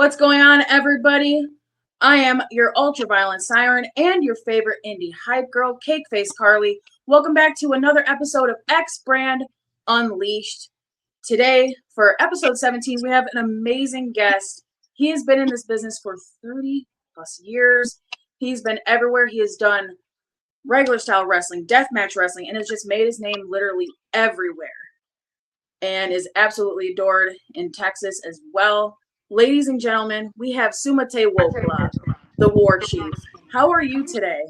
What's going on, everybody? I am your ultra-violent siren and your favorite indie hype girl, Kakeface Karlee. Welcome back to another episode of X Brand Unleashed. Today, for episode 17, we have an amazing guest. He has been in this business for 30 plus years. He's been everywhere. He has done regular style wrestling, deathmatch wrestling, and has just made his name literally everywhere. And is absolutely adored in Texas as well. Ladies and gentlemen, we have Suma Wokla, the War Chief. How are you today?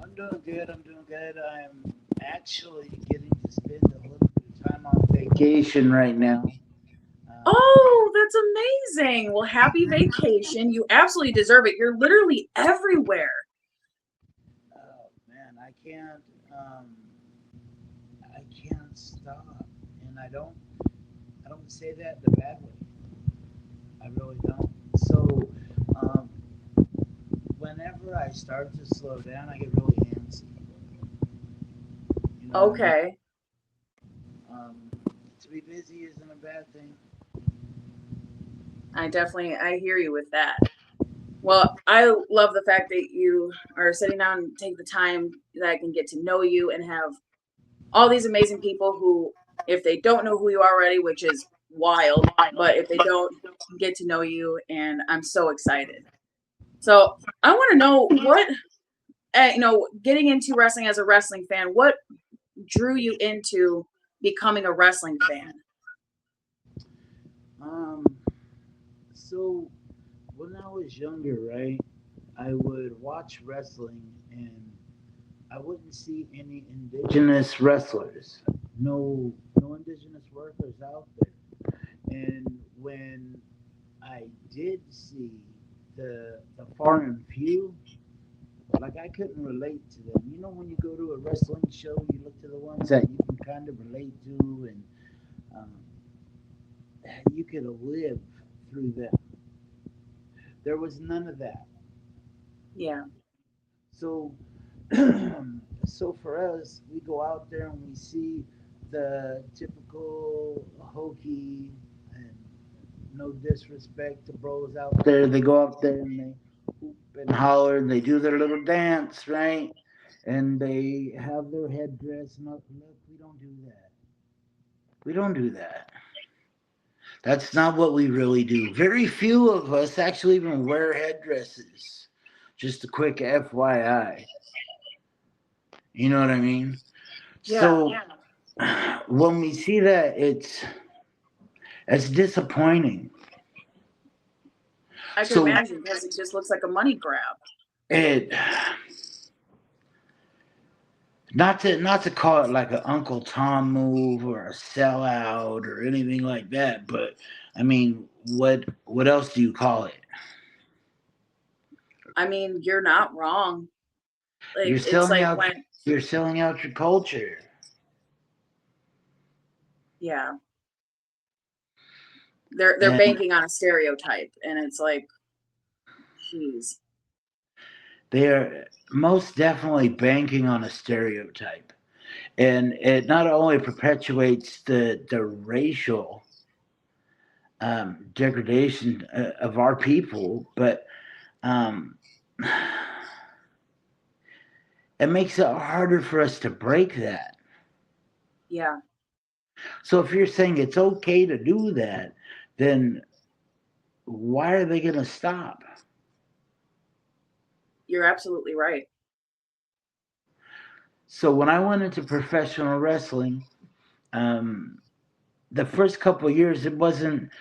I'm doing good. I'm actually getting to spend a little bit of time on vacation right now. Oh, that's amazing. Well, happy vacation. You absolutely deserve it. You're literally everywhere. Oh man, um, I can't stop, and I don't say that the bad way. I really don't. So, um, whenever I start to slow down, I get really antsy. You know what I mean? Okay. Um, to be busy isn't a bad thing. I hear you with that. Well, I love the fact that you are sitting down and take the time that I can get to know you and have all these amazing people who, if they don't know who you are already, which is wild, but if they don't, get to know you, and I'm so excited. So I want to know what, getting into wrestling as a wrestling fan, what drew you into becoming a wrestling fan? Um, so when I was younger, right, I would watch wrestling and I wouldn't see any indigenous wrestlers. No indigenous workers out there. And when I did see the foreign few, like I couldn't relate to them. You know, when you go to a wrestling show, you look to the ones that you can kind of relate to, and um, you could live through them. There was none of that. Yeah. So, so for us, we go out there and we see the typical hokey, and no disrespect to bros out there. They go out there and they hoop and holler and they do their little dance, right? And they have their headdress. And look, we don't do that. We don't do that. That's not what we really do. Very few of us actually even wear headdresses. Just a quick FYI. You know what I mean? Yeah. So when we see that, it's disappointing. I can So imagine because it just looks like a money grab. it not to call it like an Uncle Tom move or a sellout or anything like that, but I mean, what else do you call it? I mean, you're not wrong. You're Like, it's selling like out. when, You're selling out your culture. yeah, they're And banking on a stereotype, and it's like, geez. they're most definitely banking on a stereotype. And it not only perpetuates the racial degradation of our people, but um, it makes it harder for us to break that. Yeah, So if you're saying it's okay to do that, then why are they going to stop? you're absolutely right. So when I went into professional wrestling, um, the first couple of years it wasn't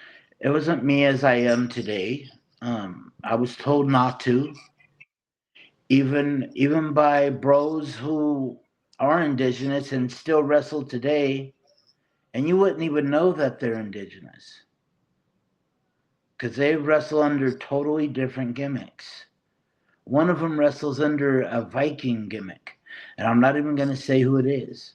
me as I am today. I was told not to, even by bros who are indigenous and still wrestle today, and you wouldn't even know that they're indigenous because they wrestle under totally different gimmicks. One of them wrestles under a Viking gimmick, and I'm not even going to say who it is.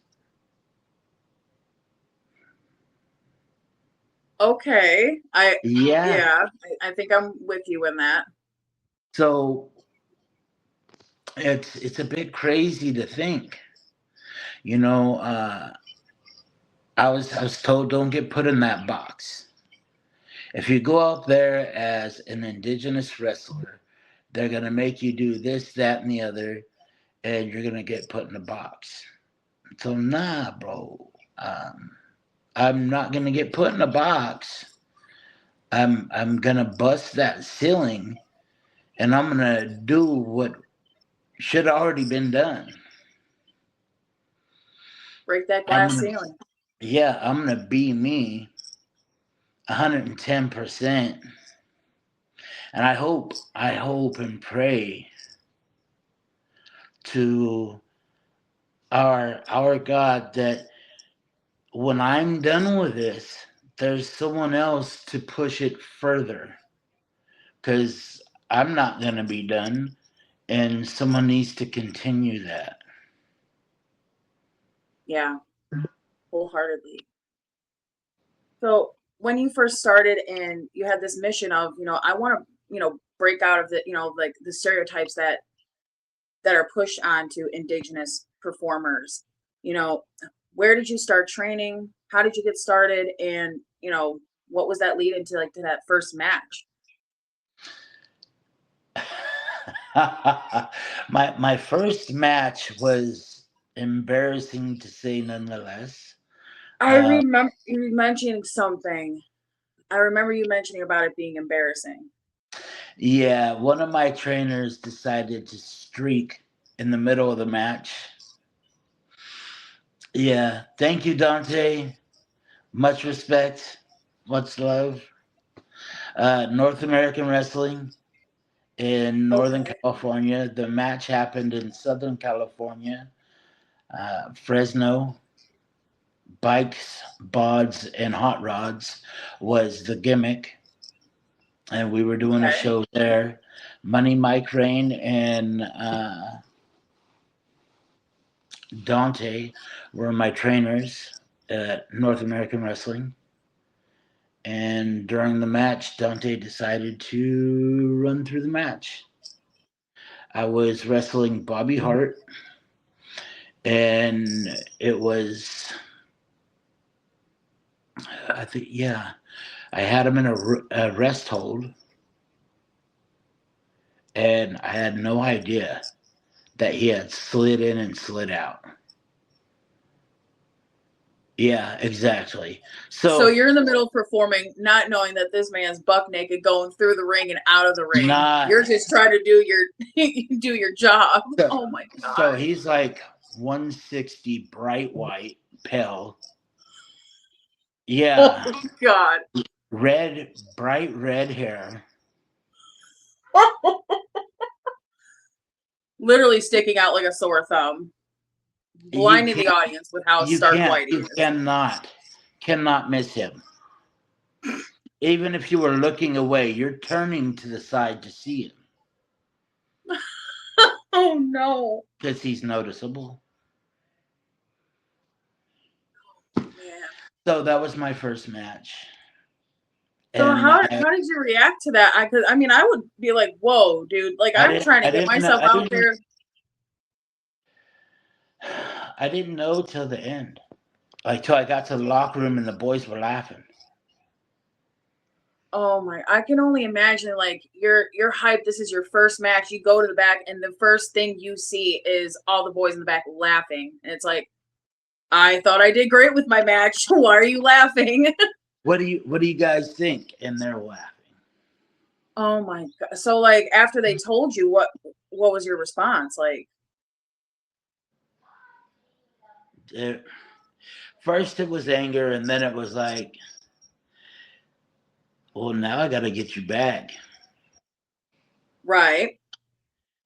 Okay, Yeah. yeah, I think I'm with you in that. So it's a bit crazy to think. You know, I was told don't get put in that box. If you go out there as an indigenous wrestler, they're going to make you do this, that, and the other, and you're going to get put in a box. So, nah, bro. I'm not going to get put in a box. I'm going to bust that ceiling, and I'm going to do what should have already been done. Break that I'm glass gonna, ceiling. yeah, I'm gonna be me, 110%, and I hope and pray to our God that when I'm done with this, there's someone else to push it further, because I'm not gonna be done, and someone needs to continue that. Yeah, wholeheartedly. So when you first started and you had this mission of, I want to, break out of the, like the stereotypes that are pushed onto indigenous performers, you know, where did you start training? How did you get started? And, what was that lead into, like, to that first match? My first match was embarrassing to say nonetheless. I Uh, remember you mentioning something. I remember you mentioning about it being embarrassing. yeah, one of my trainers decided to streak in the middle of the match. Yeah, thank you, Dante. Much respect, much love. North American Wrestling in Northern Okay. California. The match happened in Southern California, Fresno. Bikes, bods, and hot rods was the gimmick, and we were doing a Okay. show there. Money Mike Rain and Dante were my trainers at North American Wrestling. And during the match, Dante decided to run through the match. I was wrestling Bobby Hart, and it was, I think, yeah, I had him in a rest hold, and I had no idea that he had slid in and slid out. Yeah, exactly. So So you're in the middle of performing, not knowing that this man's buck naked going through the ring and out of the ring. not You're just trying to do your job. so, Oh my so god. he's like 160, bright white, pale. Oh Yeah, my god. red, bright red hair. Literally sticking out like a sore thumb, You blinding the can't, audience with how you stark can't, white he you is. cannot miss him. Even if you were looking away, you're turning to the side to see him Oh no. because he's noticeable. Man. So that was my first match. So And how did you react to that? I mean, I would be like, "Whoa, dude! Like, I'm trying to I get didn't, myself out there." I didn't know till the end. Like till I got to the locker room and the boys were laughing. Oh my! I can only imagine. Like, you're hyped. This is your first match. You go to the back, and the first thing you see is all the boys in the back laughing. And it's like, I thought I did great with my match. Why are you laughing? What do you guys think? And they're laughing. Oh my god! So, like, after they told you, what was your response? Like, It, first it was anger, and then it was like, well, now I got to get you back. right?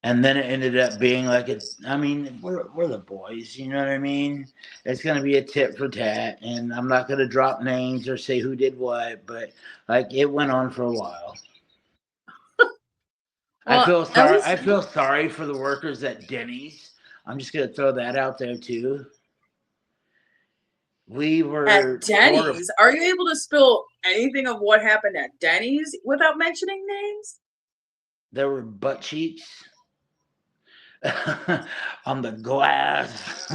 And then it ended up being like it's. I mean, we're the boys, you know what I mean? It's gonna be a tit for tat, and I'm not gonna drop names or say who did what, but like it went on for a while. Well, at least I feel sorry for the workers at Denny's. I'm just gonna throw that out there too. We at were horrible. Denny's, are you able to spill anything of what happened at Denny's without mentioning names? There were butt cheeks on the glass.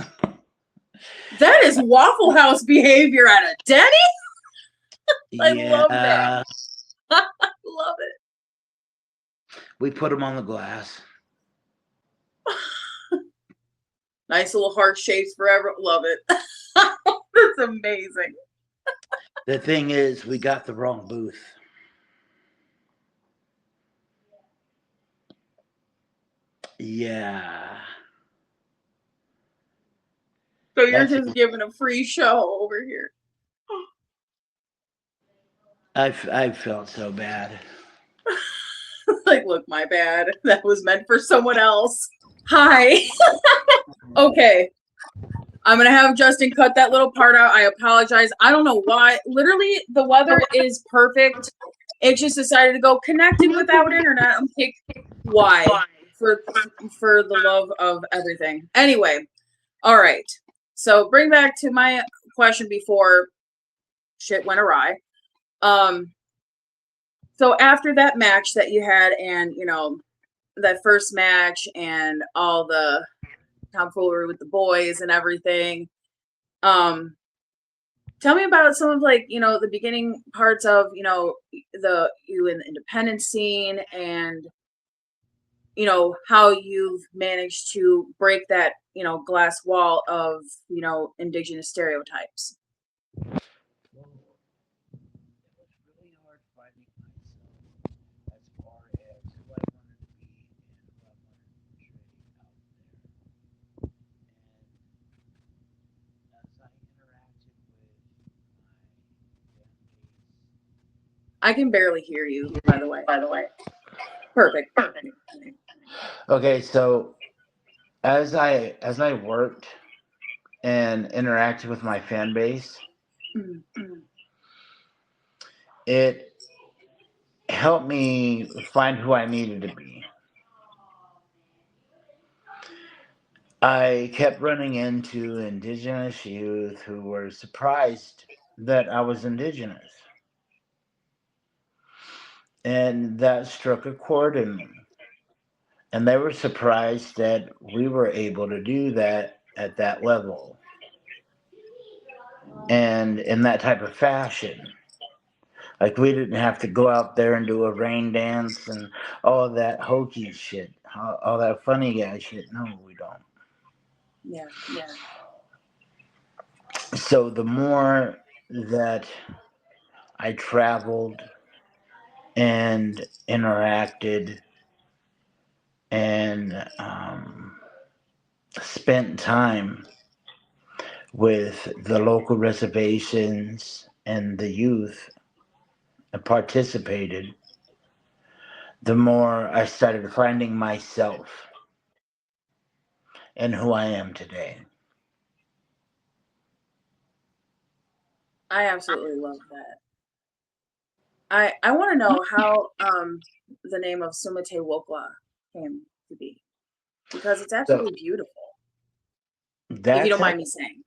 That is Waffle House behavior at a Denny. I love that. Yeah, Love it. We put them on the glass. Nice little heart shapes forever. Love it. That's amazing. The thing is, we got the wrong booth. Yeah. So you're That's just giving a free show over here. I felt so bad. Like, look, my bad. That was meant for someone else. Hi. Okay. I'm going to have Justin cut that little part out. I apologize. I don't know why. Literally, the weather is perfect. It just decided to go connected without internet. I'm like, why? For the love of everything. Anyway, all right. So bring back to my question before shit went awry. So after that match that you had, and that first match, and all the tomfoolery with the boys and everything, tell me about some of the beginning parts of you in the independent scene, and how you've managed to break that glass wall of indigenous stereotypes. Well, it was really hard finding myself as far as who I wanted to be and who I wanted to portray out there. And as I interacted with my fan I can barely hear you, by the way. Perfect. okay, so as I worked and interacted with my fan base, it helped me find who I needed to be. I kept running into indigenous youth who were surprised that I was indigenous. And that struck a chord in me. And they were surprised that we were able to do that at that level and in that type of fashion. Like, we didn't have to go out there and do a rain dance and all of that hokey shit, all that funny guy shit. No, we don't. Yeah. So the more that I traveled and interacted and spent time with the local reservations and the youth and participated, the more I started finding myself and who I am today. I absolutely love that. I want to know how the name of Sumate Wokla came to be, because it's So absolutely beautiful. If you don't that's mind me saying.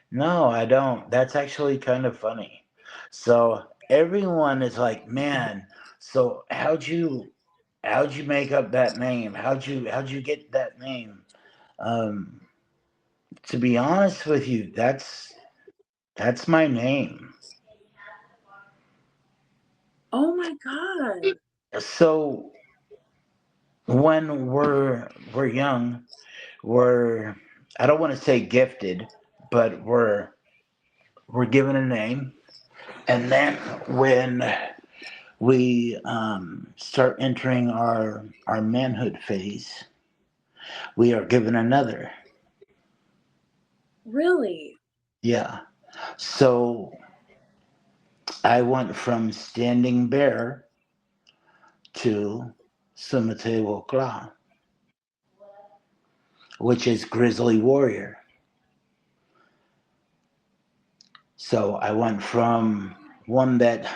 no, I don't. That's actually kind of funny. So everyone is like, man, so how'd you make up that name? How'd you get that name? Um, to be honest with you, that's my name. Oh my God. So when we're young, we're I don't want to say gifted, but we're given a name, and then when we start entering our manhood phase, we are given another. Really? Yeah. So I went from standing bear to Sumate Wokla, which is grizzly warrior. So I went from one that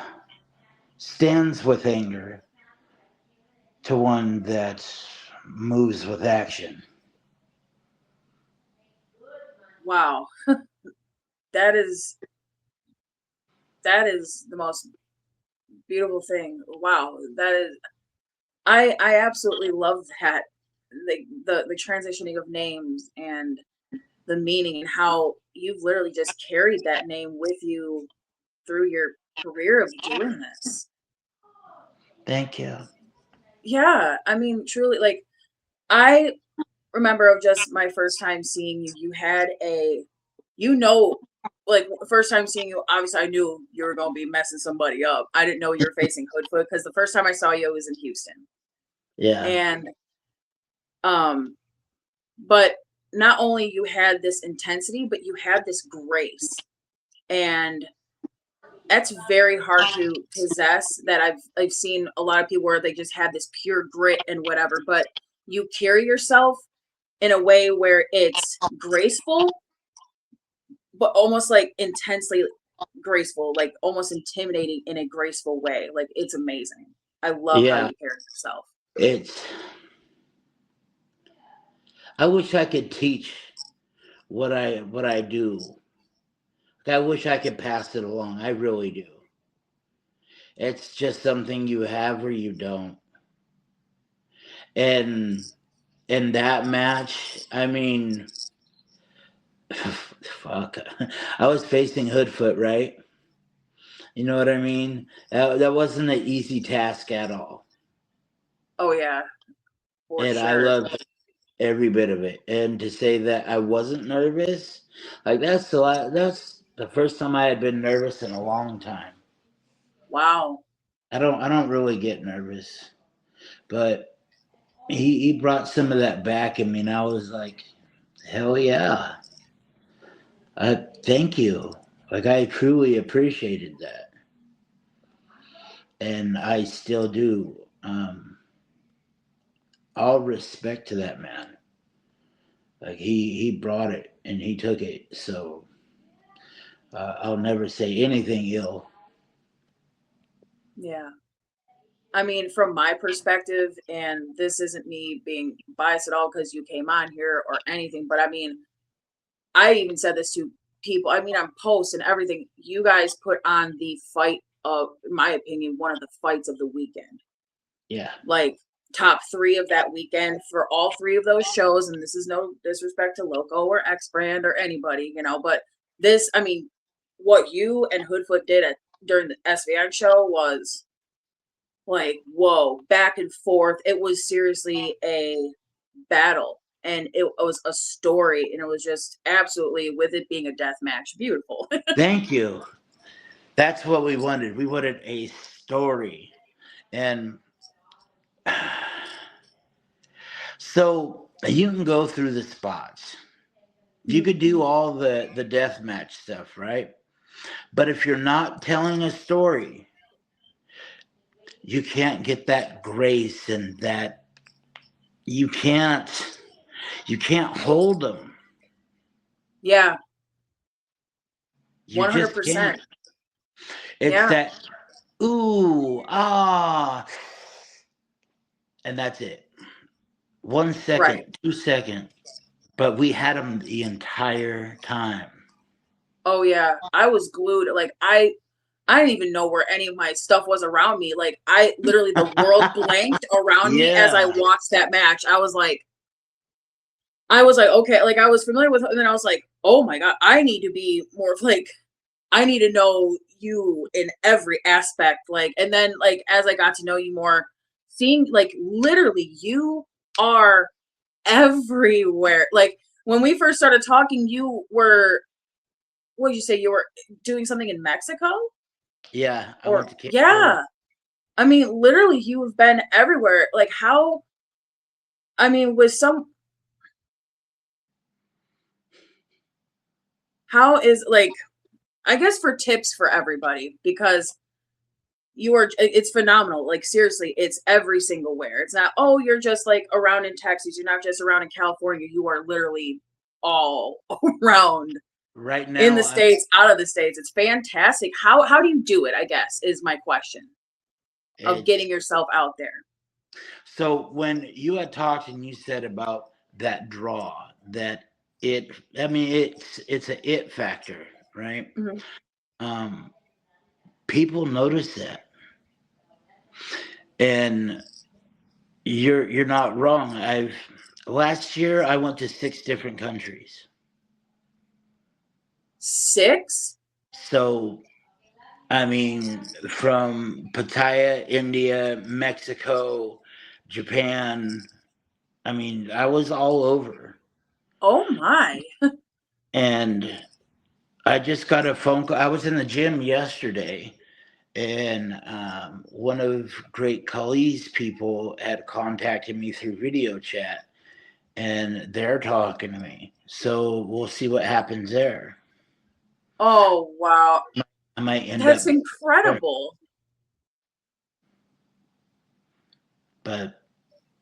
stands with anger to one that moves with action. Wow. That is the most beautiful thing. Wow. That is I absolutely love that. The transitioning of names and the meaning, and how you've literally just carried that name with you through your career of doing this. Thank you. Yeah, I mean, truly, like, I remember of just my first time seeing you. You had a, you know, like first time seeing you. Obviously, I knew you were gonna be messing somebody up. I didn't know you were facing Hoodfoot because the first time I saw you, I was in Houston, Yeah. and um, but not only you had this intensity, but you had this grace, and that's very hard to possess. That I've seen a lot of people where they just have this pure grit and whatever, but you carry yourself in a way where it's graceful, but almost like intensely graceful, like almost intimidating in a graceful way. Like it's amazing. I love how Yeah. you carry yourself. It's. I wish I could teach what I do. I wish I could pass it along. I really do. It's just something you have or you don't. And in that match, I mean, fuck. I was facing Hoodfoot, right? You know what I mean? That wasn't an easy task at all. Oh yeah, for And I sure. loved every bit of it. And to say that I wasn't nervous, like that's the first time I had been nervous in a long time. Wow. I don't really get nervous, but he brought some of that back in me, and I was like, hell yeah, thank you. Like I truly appreciated that, and I still do. All respect to that man. Like he brought it and he took it, so I'll never say anything ill. Yeah. I mean, from my perspective, and this isn't me being biased at all because you came on here or anything, but I mean, I even said this to people. I mean, on posts and everything, you guys put on the fight of, in my opinion, one of the fights of the weekend. Yeah, Like top three of that weekend for all three of those shows. And this is no disrespect to Loco or X Brand or anybody, but this, I mean, what you and Hoodfoot did during the SVN show was like, whoa, back and forth. It was seriously a battle. And it was a story, and it was just absolutely, with it being a death match, beautiful. thank you. That's what we wanted. We wanted a story, and so you can go through the spots. You could do all the death match stuff, right? But if you're not telling a story, you can't get that grace and that you can't hold them. Yeah, You just can't. 100%. It's Yeah, that ooh ah, and that's it. 1 second, right. 2 second, but we had them the entire time. Oh yeah, I was glued. Like I didn't even know where any of my stuff was around me. Like I literally, the world blanked around me as I Yeah, watched that match. I was like, okay, like I was familiar with, and then I was like, oh my god, I need to be more of like, I need to know you in every aspect. Like, and then like as I got to know you more, seeing like literally you are everywhere. Like when we first started talking, you were, what did you say? You were doing something in Mexico? yeah. I Or went to Cancun. yeah. I mean, literally you have been everywhere. Like how, I mean, with some, how is like, I guess for tips for everybody, because it's phenomenal. Like seriously, it's every single where. It's not, oh, you're just like around in Texas, you're not just around in California, you are literally all around Right in the now, States, out of the States. It's fantastic. How do you do it, I guess, is my question of it's getting yourself out there. so when you had talked and you said about that draw, that it. I mean, it's a it factor, right? Mhm. Um, People notice that, and you're not wrong. I've last year I went to 6 different countries. 6? So I mean, from Pattaya, India, Mexico, Japan. I mean, I was all over. Oh my. And I just got a phone call. I was in the gym yesterday, and one of Great Karlee's people had contacted me through video chat, and they're talking to me. So we'll see what happens there. Oh wow. I might end up That's incredible. but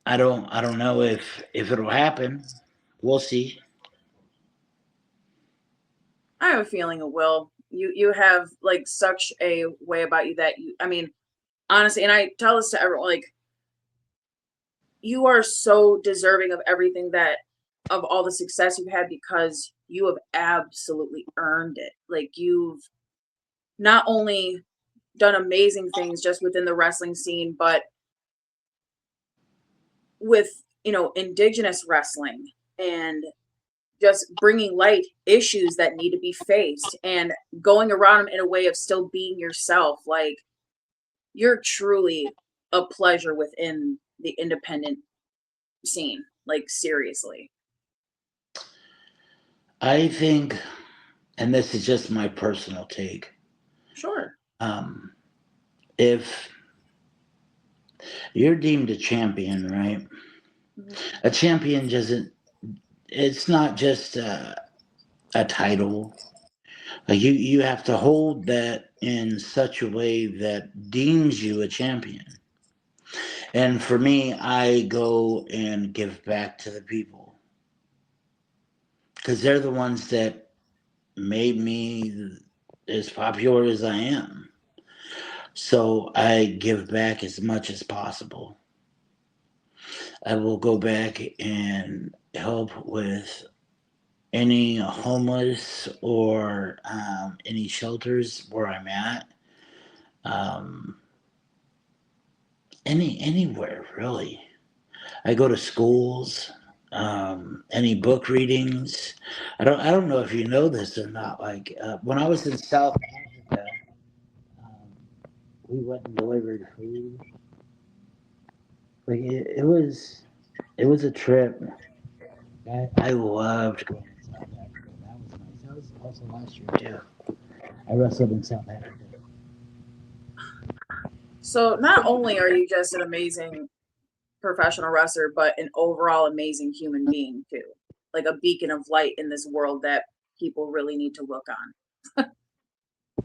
I don't know if it'll happen. We'll see. I have a feeling it will. You have like such a way about you that I mean, honestly, and I tell this to everyone, like you are so deserving of everything that of all the success you've had because you have absolutely earned it. Like you've not only done amazing things just within the wrestling scene, but with, indigenous wrestling and just bringing light issues that need to be faced and going around them in a way of still being yourself. Like you're truly a pleasure within the independent scene. Like seriously. I think, and this is just my personal take, Sure. um, if you're deemed a champion, right? Mhm. A champion doesn't. It's not just a title. Like you have to hold that in such a way that deems you a champion. And for me, I go and give back to the people because they're the ones that made me as popular as I am. So I give back as much as possible. I will go back and help with any homeless or any shelters where I'm at. Um, anywhere really. I go to schools. Any book readings. I don't know if you know this or not. Like when I was in South Africa, um, we went and delivered food. Like it was a trip. I loved going to South Africa. That was nice. That was also last year too. I wrestled in South Africa. So not only are you just an amazing professional wrestler, but an overall amazing human being too. Like a beacon of light in this world that people really need to look on.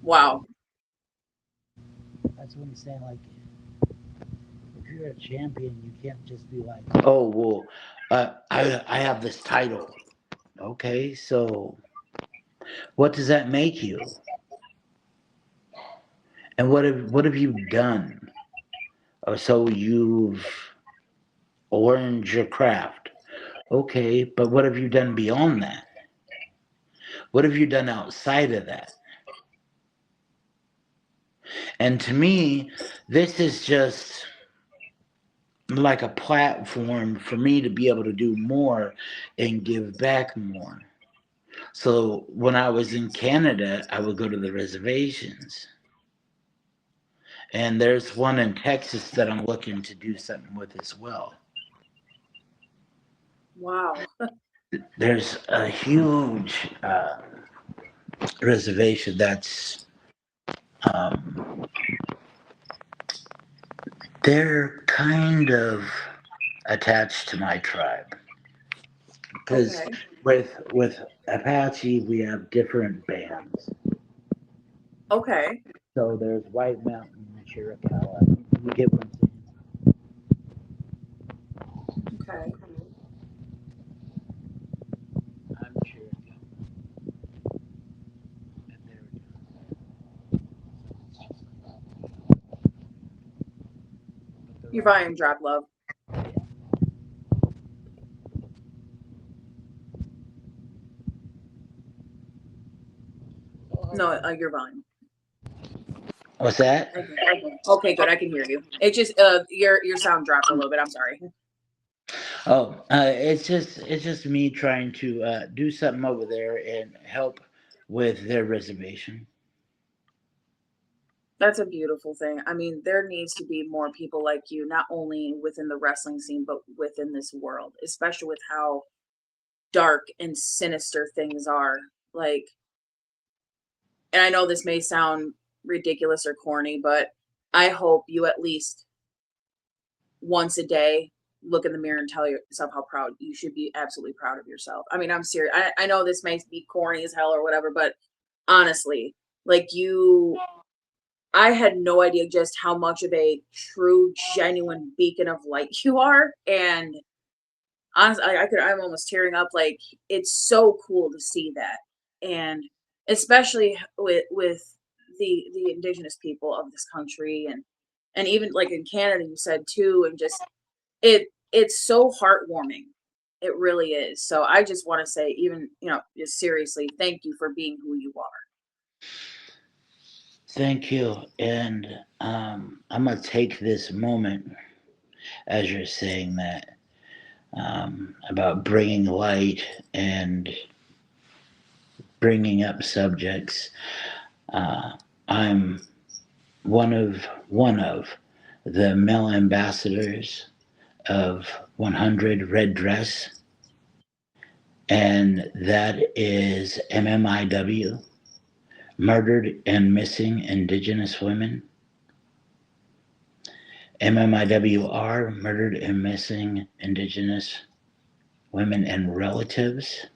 Wow. That's what I'm saying. Like if you're a champion, you can't just be like, oh well, I have this title. Okay, so what does that make you? And what have you done? Oh, so you've learned your craft. Okay, but what have you done beyond that? What have you done outside of that? And to me, this is just like a platform for me to be able to do more and give back more. So when I was in Canada, I would go to the reservations. And there's one in Texas that I'm looking to do something with as well. Wow. There's a huge reservation that's um, they're kind of attached to my tribe because Okay. with Apache we have different bands. Okay. So there's White Mountain, Chiricahua. You get what I'm Okay. saying? I'm Chiricahua, and they're Your volume drop, love. No, your volume. What's that? Okay, good. I can hear you. It just your sound dropped a little bit. I'm sorry. Oh, it's just me trying to do something over there and help with their reservation. That's a beautiful thing. I mean, there needs to be more people like you, not only within the wrestling scene, but within this world, especially with how dark and sinister things are. Like, and I know this may sound ridiculous or corny, but I hope you at least once a day look in the mirror and tell yourself how proud you should be. Absolutely proud of yourself. I mean, I'm serious. I know this may be corny as hell or whatever, but honestly, like you, I had no idea just how much of a true, genuine beacon of light you are. And honestly, I'm almost tearing up. Like, it's so cool to see that. And especially with the indigenous people of this country, and even like in Canada, you said too, and just it's so heartwarming. It really is. So I just want to say, even, just seriously, thank you for being who you are. Thank you. And I'm going to take this moment as you're saying that about bringing light and bringing up subjects. Uh, I'm one of the male ambassadors of 100 Red Dress, and that is MMIW, Murdered and Missing Indigenous Women. MMIWR, Murdered and Missing Indigenous Women and Relatives.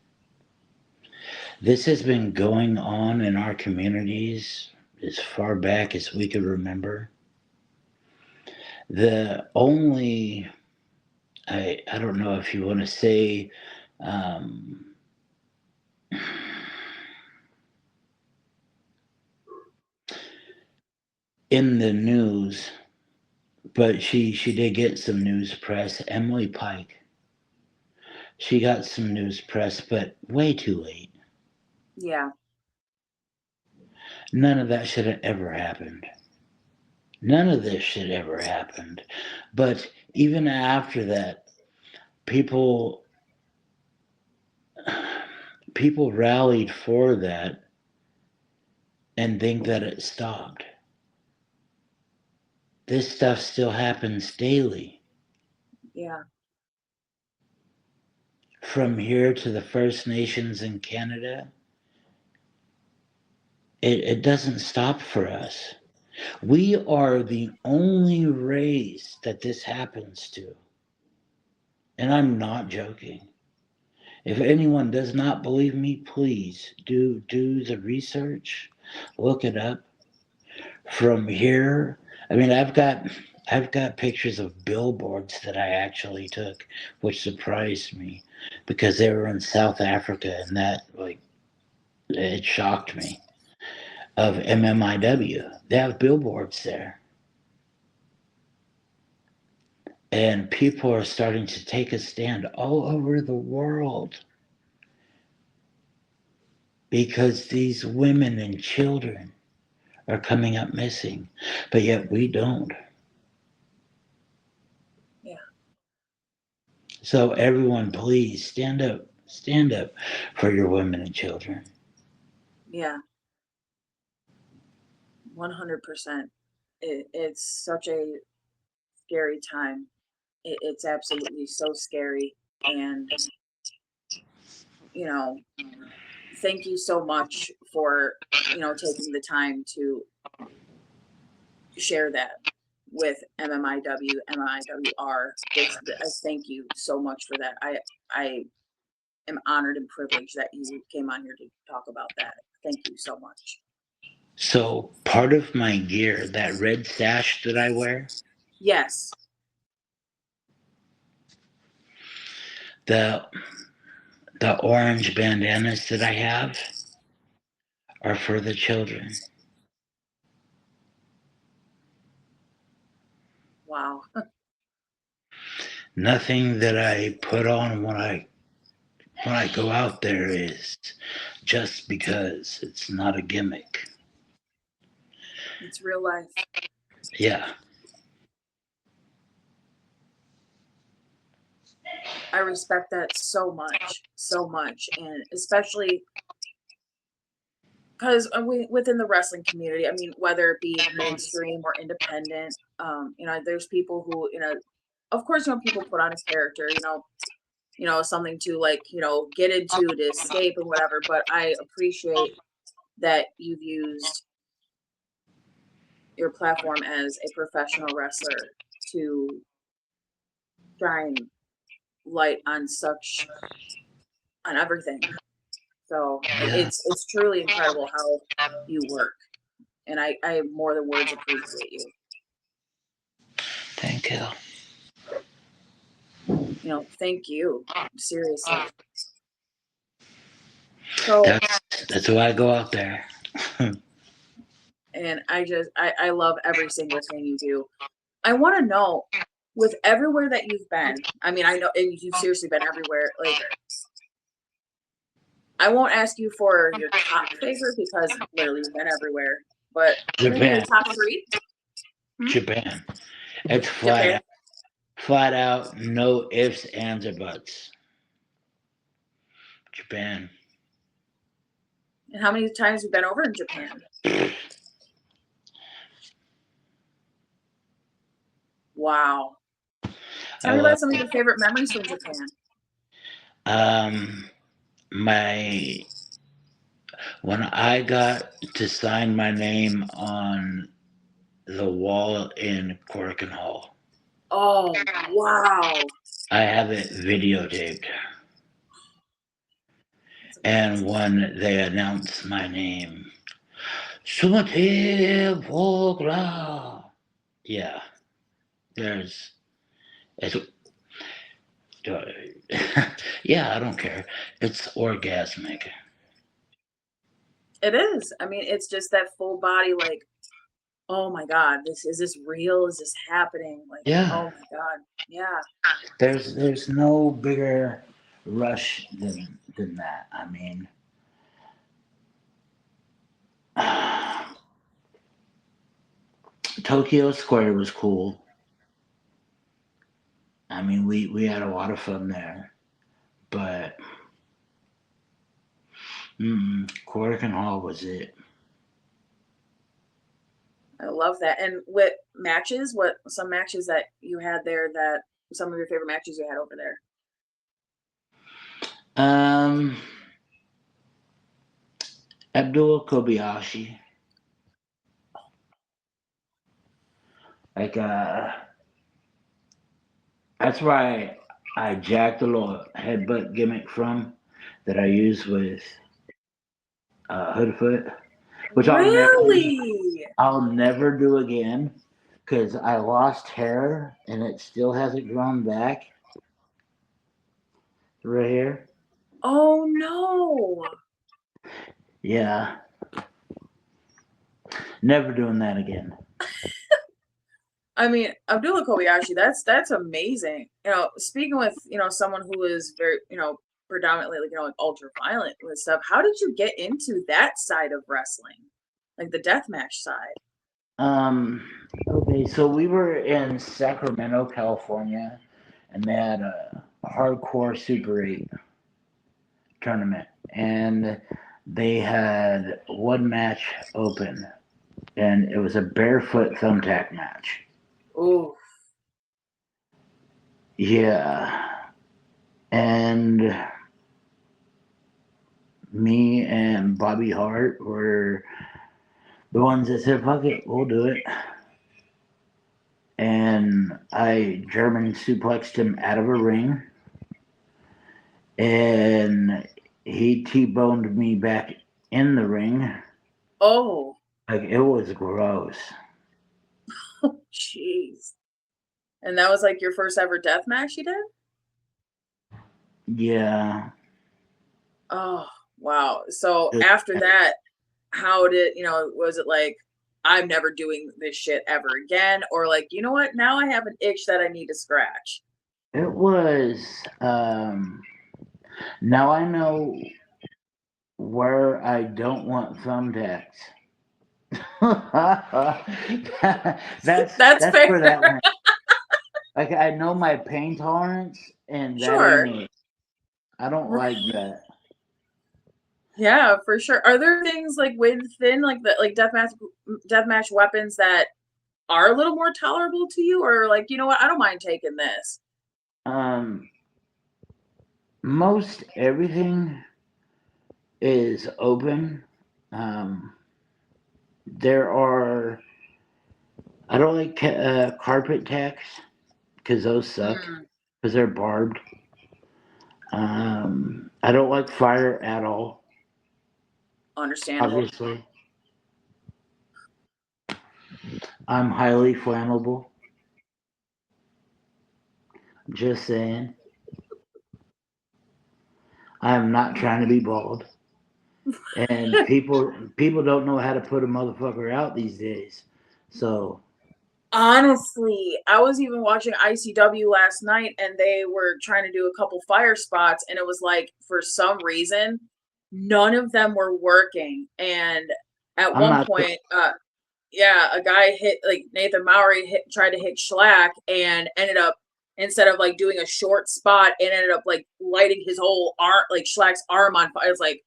This has been going on in our communities as far back as we could remember. The only, I don't know if you want to say, um, in the news, but she did get some news press. Emily Pike, she got some news press, but way too late. Yeah, None of that should have ever happened. None of this should ever happened. But even after that, people people rallied for that and think that it stopped. This stuff still happens daily. yeah, From here to the First Nations in Canada, it doesn't stop for us. We are the only race that this happens to. And I'm not joking. If anyone does not believe me, please do the research, look it up. From here, I mean, I've got pictures of billboards that I actually took, which surprised me because they were in South Africa, and that, like, it shocked me. Of MMIW, they have billboards there, and people are starting to take a stand all over the world because these women and children are coming up missing, but yet we don't. yeah, So everyone, please stand up for your women and children. yeah, 100%. It's such a scary time. It's absolutely so scary. And, you know, thank you so much for, taking the time to share that with MMIW, MMIWR. I thank you so much for that. I am honored and privileged that you came on here to talk about that. Thank you so much. So part of my gear, that red sash that I wear, Yes. the the orange bandanas that I have are for the children. Wow. Nothing that I put on when I go out there is just because it's not a gimmick. It's real life. Yeah. I respect that so much, so much. And especially because within the wrestling community, I mean, whether it be mainstream or independent, there's people who, of course, people put on a character, something to like, get into to escape and whatever. But I appreciate that you've used your platform as a professional wrestler to shine light on everything. So Yeah. it's truly incredible how you work, and I more than words appreciate you. Thank you. Thank you, seriously. So, That's why I go out there. and I love every single thing you do. I want to know, with everywhere that you've been, I mean, I know, and you've seriously been everywhere. Like, I won't ask you for your top favorite because literally you've been everywhere. But maybe your Japan. top three. Japan. It's Japan. flat out, no ifs, ands, or buts. Japan. And how many times have you been over in Japan? Wow. Tell I me love about some of your favorite memories from Japan. my when I got to sign my name on the wall in Corkin Hall. Oh, wow. I have it videotaped. And when they announced my name, Suma Vogla. Yeah, there's it's yeah, I don't care. It's orgasmic. It is. I mean, it's just that full body, like, oh my God, is this real? Is this happening? Like, Yeah, oh my God. Yeah. there's no bigger rush than that. I mean, Tokyo Square was cool. I mean, we had a lot of fun there, but Corkin Hall was it. I love that. And what matches, some matches that you had there, that some of your favorite matches you had over there? Um, Abdul Kobayashi. Like, that's where I jacked the little headbutt gimmick from that I use with Hoodfoot, which Really? I'll never do again because I lost hair and it still hasn't grown back right here. Oh no. Yeah, never doing that again. I mean, Abdullah Kobayashi, that's amazing. Speaking with, someone who is very, predominantly like ultra violent with stuff, how did you get into that side of wrestling? Like the deathmatch side? Okay, so we were in Sacramento, California, and they had a hardcore Super 8 tournament, and they had one match open, and it was a barefoot thumbtack match. Oh, Yeah, and me and Bobby Hart were the ones that said, "Fuck it, we'll do it." And I German suplexed him out of a ring, and he T-boned me back in the ring. oh, Like, it was gross. jeez. And that was like your first ever deathmatch you did? Yeah. Oh, wow. So after that, how did, was it like, I'm never doing this shit ever again? Or like, you know what? Now I have an itch that I need to scratch. It was. Now I know where I don't want thumbtacks. That's That's fair. where that went. Like, I know my pain tolerance, and that ain't Sure. it. I don't like that. Yeah, for sure. Are there things like within like the like deathmatch weapons that are a little more tolerable to you, or like, you know what, I don't mind taking this? Um, most everything is open. Um, there are. I don't like carpet tacks because those suck Mm, because they're barbed. I don't like fire at all. understandable. Obviously, I'm highly flammable. Just saying. I am not trying to be bald. And people don't know how to put a motherfucker out these days. So Honestly, I was even watching ICW last night and they were trying to do a couple fire spots and it was like for some reason none of them were working. And at I'm one not. point, yeah, a guy hit like Nathan Mowry tried to hit Schlack and ended up instead of like doing a short spot, it ended up like lighting his whole arm, like Schlack's arm on fire. It's like,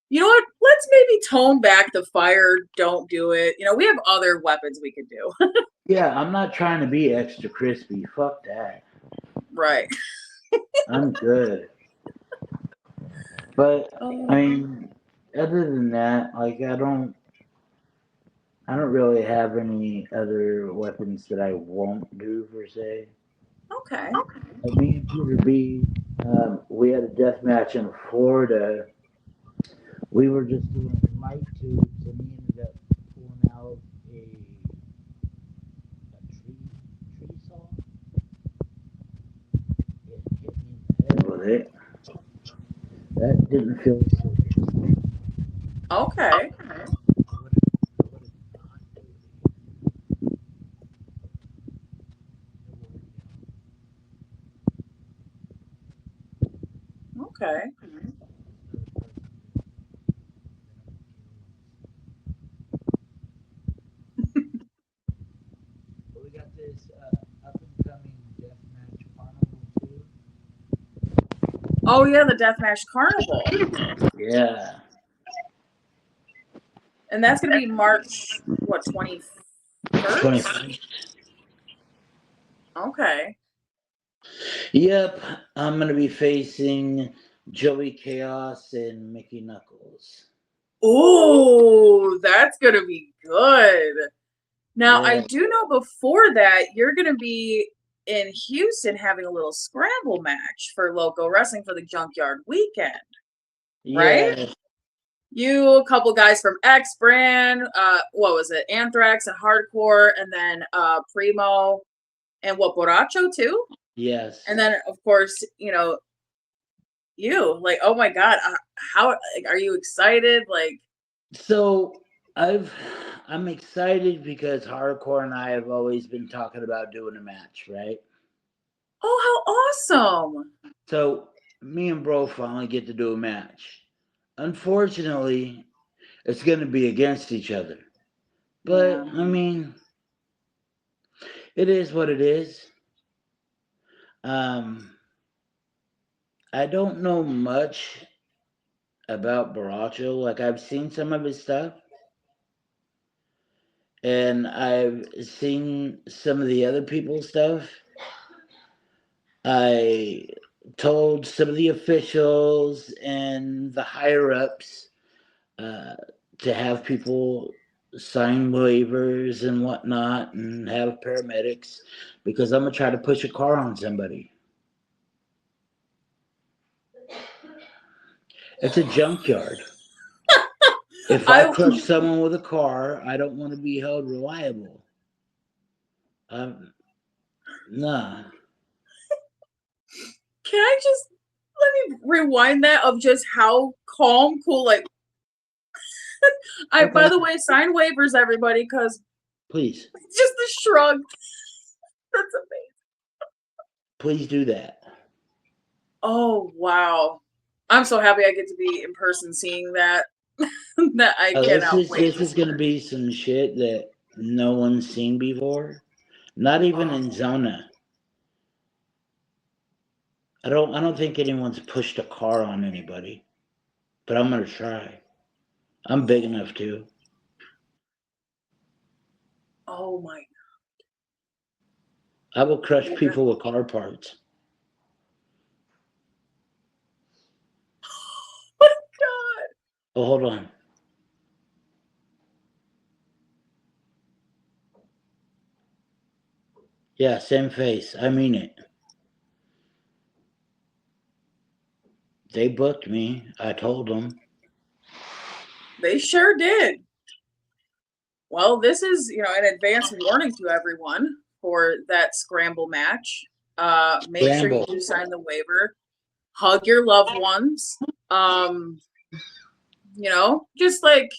you know what? Let's maybe tone back the fire. Don't do it. You know, we have other weapons we could do. Yeah, I'm not trying to be extra crispy. Fuck that. Right. I'm good. But I Oh, mean, other than that, like I don't really have any other weapons that I won't do per se. okay. Like me and Peter B, we had a death match in Florida. We were just doing light tubes, and he ended up pulling out a tree saw and hit me in the head with it. That didn't feel so good. Okay. I would have not do Okay. But we got this up and coming deathmatch carnival too. Oh yeah, the Deathmatch Carnival. Yeah. And that's gonna be March what, 21st? 20. Okay. Yep, I'm gonna be facing Joey Chaos and Mickey Knuckles. Oh, that's gonna be good. Now I Yeah, do know before that you're gonna be in Houston having a little scramble match for local wrestling for the Junkyard Weekend, right? yeah, You, a couple guys from X Brand, what was it? Anthrax and Hardcore, and then Primo and what, Borracho too? yes. And then of course, you know, you like, oh my god, how like, are you excited? Like, So I've I'm excited because Hardcore and I have always been talking about doing a match, right? oh, how awesome! So me and Bro finally get to do a match. Unfortunately, it's gonna be against each other. But Yeah. I mean, it is what it is. Um, I don't know much about Baracho. Like I've seen some of his stuff, and I've seen some of the other people's stuff. I told some of the officials and the higher ups uh, to have people sign waivers and whatnot, and have paramedics because I'm gonna try to push a car on somebody. It's a junkyard. If I I crush someone with a car, I don't want to be held reliable. Nah. can I just let me rewind that of just how calm, cool, like I, by Okay. the way, sign waivers, everybody, because Please, just the shrug. That's amazing. please do that. Oh wow. I'm so happy I get to be in person seeing that. That I This cannot is wait this to is see. gonna be some shit that no one's seen before. Not even Oh, in Zona. I don't think anyone's pushed a car on anybody. but I'm gonna try. I'm big enough to. Oh my I will crush God. people with car parts. Oh my God. Oh, hold on. Yeah, same face. I mean it. They booked me. I told them. They sure did. Well, this is, an advance warning to everyone for that scramble match. Make sure you Scramble. do sign the waiver. Hug your loved ones. Um, just like,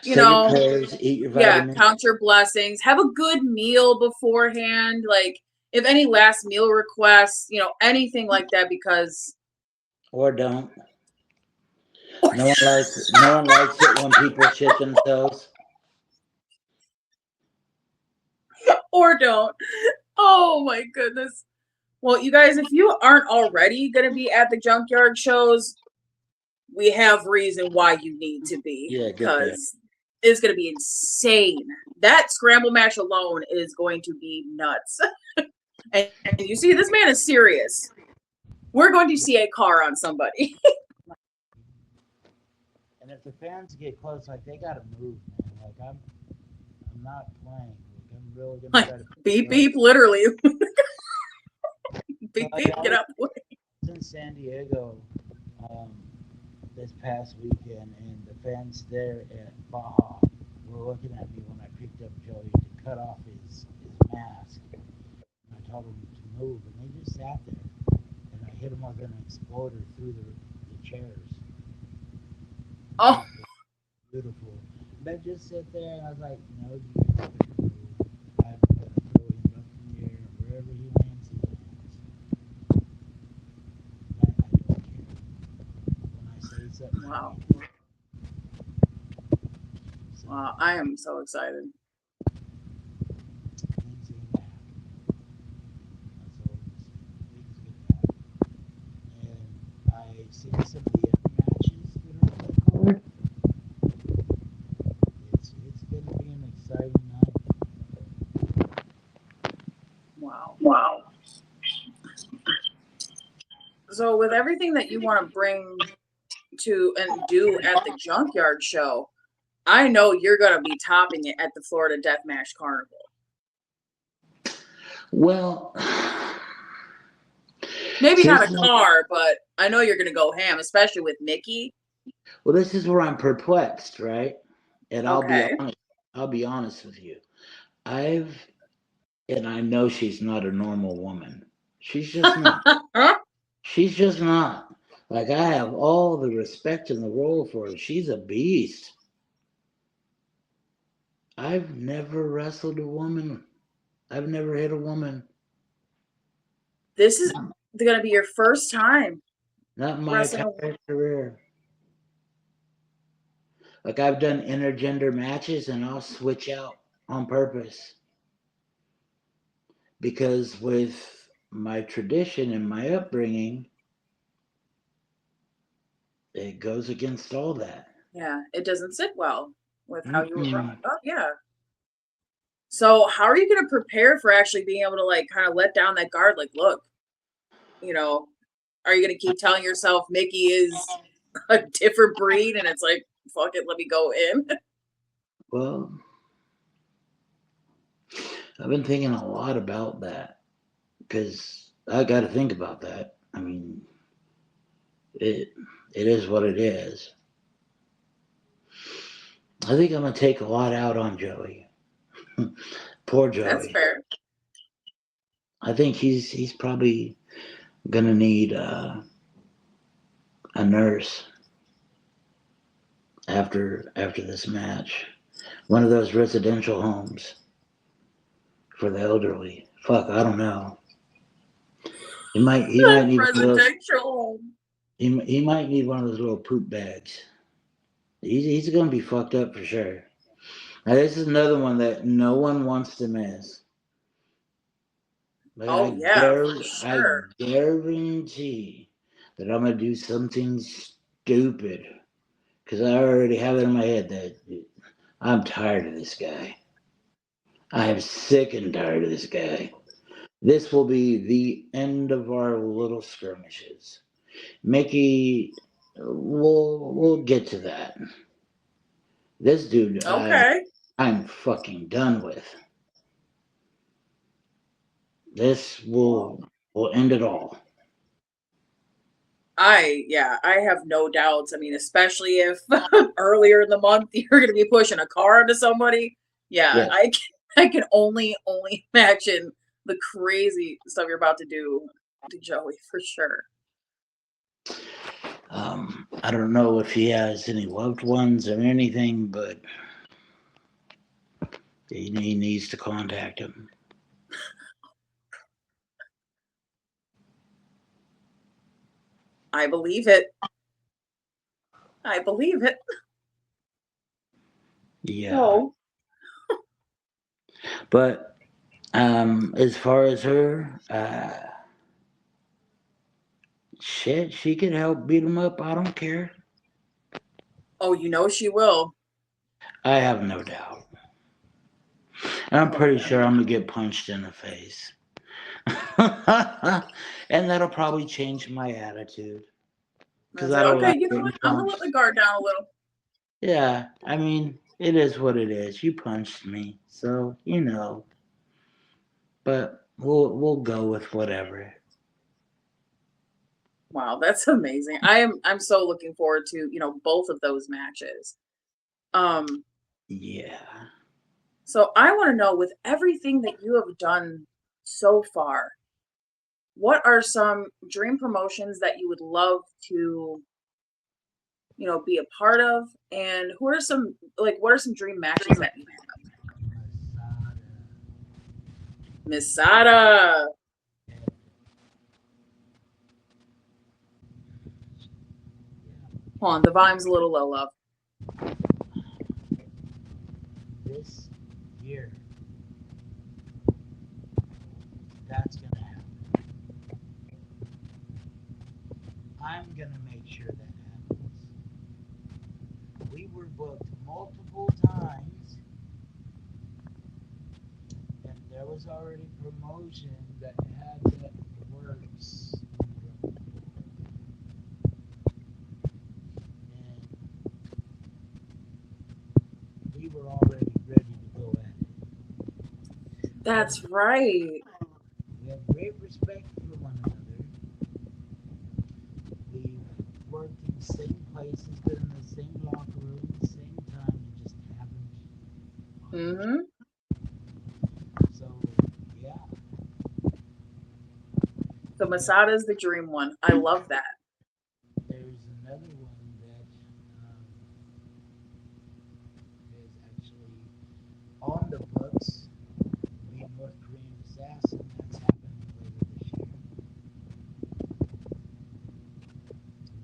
you Say your know, prayers. Eat your yeah, vitamins. count your blessings. Have a good meal beforehand. Like, if any last meal requests, anything like that, because Or don't. No one likes. No one likes it when people shit themselves. or don't. Oh my goodness. Well, you guys, if you aren't already going to be at the junkyard shows, we have reason why you need to be, Yeah, get there. because it's going to be insane. That scramble match alone is going to be nuts. And you see, this man is serious. We're going to see a car on somebody. And if the fans get close, like they gotta move, man. Like I'm not playing. Like I'm really gonna Like, try to. beep, beep, literally. So, Beep, like beep, I get was up. in San Diego um, this past weekend, and the fans there at Baja were looking at me when I picked up Joey to cut off his mask. And I told him to move, and they just sat there. And I hit him with an exploder through the chairs. Oh, Beautiful. They just sit there, and I was like, no, you guys better move. I'm gonna throw him up in the air, wherever he lands, he lands. I don't care. When I say something, I wow. mean it. So Wow, I am so excited. things are gonna happen. That's all I'm saying. Things are gonna happen. And I've seen some of the other matches that are on the card. It's gonna be an exciting night. Wow. Wow. So, with everything that you want to bring to and do at the junkyard show, I know you're going to be topping it at the Florida Deathmatch Carnival. Well, Maybe see, not a car, but I know you're going to go ham, especially with Mickey. well, this is where I'm perplexed, right? And Okay. I'll be honest with you. I've and I know she's not a normal woman. She's just not. She's just not. Like I have all the respect in the world for her. She's a beast. I've never wrestled a woman. I've never hit a woman. This is Not, going to be your first time not in my wrestling. entire career. Like I've done intergender matches and I'll switch out on purpose. Because with my tradition and my upbringing, it goes against all that. Yeah, it doesn't sit well with how you were brought Mm-mm. up. Yeah. So, how are you going to prepare for actually being able to, like, kind of let down that guard? Like, look, you know, are you going to keep telling yourself Mickey is a different breed and it's like, fuck it, let me go in? Well, I've been thinking a lot about that because I got to think about that. I mean, it it is what it is. I think I'm gonna take a lot out on Joey. Poor That's Joey. fair. I think he's probably gonna need a nurse after this match. One of those residential homes for the elderly. Fuck, I don't know. He might need one of those. Residential. He might need one of those little poop bags. He's gonna be fucked up for sure. Now this is another one that no one wants to miss. But Oh, yeah, for I sure. guarantee that I'm gonna do something stupid. because I already have it in my head that I'm tired of this guy. I am sick and tired of this guy. This will be the end of our little skirmishes. Mickey, we'll get to that. This dude, Okay. I'm fucking done with. This Well, will end it all. I have no doubts. I mean, especially if earlier in the month you're going to be pushing a car into somebody. Yeah, Yeah. I can only imagine the crazy stuff you're about to do to Joey for sure. I don't know if he has any loved ones or anything, but he needs to contact him. I believe it. I believe it. Yeah. So, But as far as her, shit, she could help beat him up. I don't care. oh, you know she will. I have no doubt. And I'm Oh pretty yeah. sure I'm gonna get punched in the face. And that'll probably change my attitude. I Because was I like, don't okay, like you know what? getting I'm gonna let punched. my guard down a little. Yeah, I mean, it is what it is. You punched me, so you know. But we'll go with whatever. Wow, that's amazing. I'm so looking forward to, both of those matches. Um, Yeah. so I want to know with everything that you have done so far, what are some dream promotions that you would love to, be a part of? And who are some what are some dream matches that you have? Miss Sada. Hold on, the volume's a little low, love. This year, that's gonna happen. I'm gonna make sure that happens. We were booked multiple times, and there was already promotion that had that works. And we were already ready to go at it. That's right. We have great respect for one another. We've worked in the same places, been in the same locker room at the same time, and just haven't. Mm-hmm. So, yeah. So Masada is the dream one. I love that. There's another one that is actually on the books. The North Korean assassin. That's happening later this year.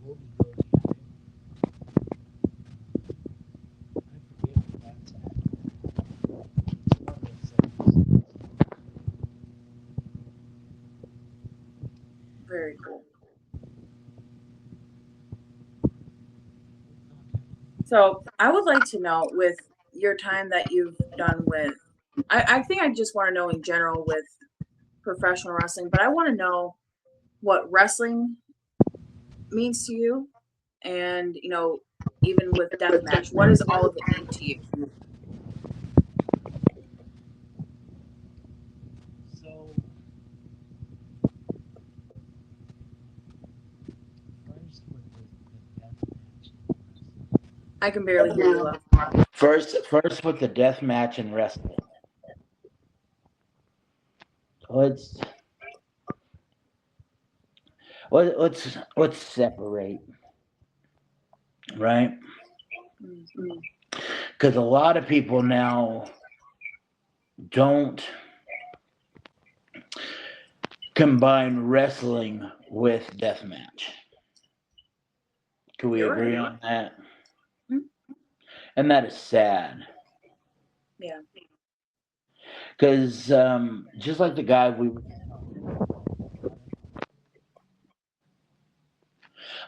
We'll be going at it. I forget what that's at. It's one of those things. Very cool. So I would like to know with your time that you've done with, I think I just want to know in general with professional wrestling, but I want to know what wrestling means to you and, even with deathmatch, what does all of it mean to you? So, first with the death match. I can barely hear you, love. First with the death match and wrestling. Let's let's separate, right? Mm-hmm. Because a lot of people now don't combine wrestling with deathmatch. Can we You're right. agree on that? Mhm. And that is sad. Yeah. Because just like the guy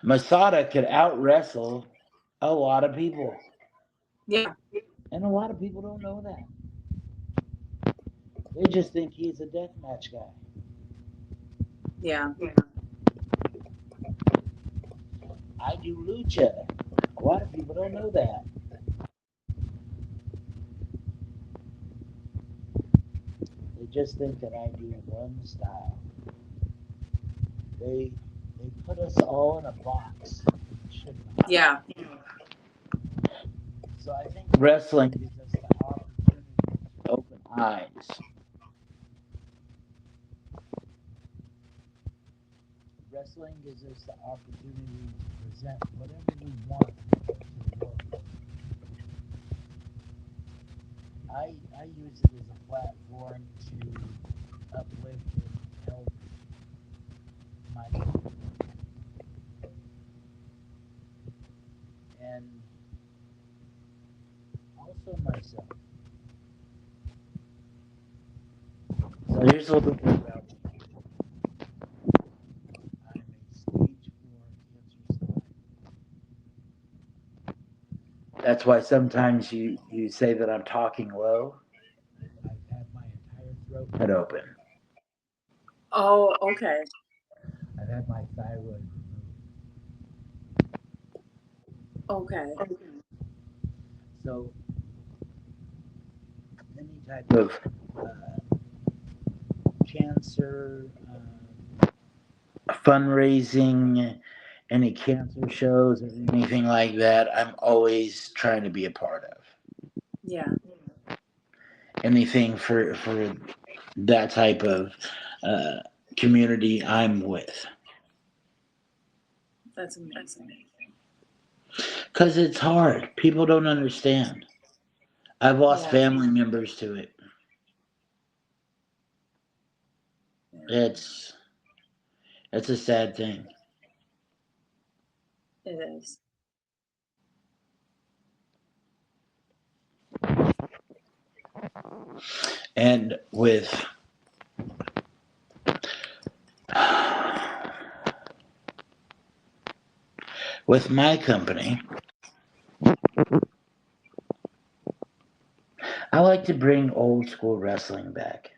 Masada could out wrestle A lot of people. Yeah. And a lot of people don't know that. They just think he's a deathmatch guy. Yeah. I do lucha. A lot of people don't know that. They just think that I do one style. They they put us all in a box. It should not. Yeah. So I think wrestling gives us the opportunity to open eyes. Wrestling gives us the opportunity to present whatever we want to the world. I use it as a platform to uplift and help my community and also myself. So here's a little bit about me. I'm a stage 4 cancer survivor. That's why sometimes you say that I'm talking low. I've had my entire throat cut open. Oh, okay. I've had my thyroid Okay. removed. So any type of cancer fundraising, any cancer shows or anything like that, I'm always trying to be a part of. Yeah. Anything for that type of uh, community, I'm with. That's amazing. Because it's hard. People don't understand. I've lost Yeah. family members to it. Yeah. It's it's a sad thing. It is. And with my company, I like to bring old school wrestling back.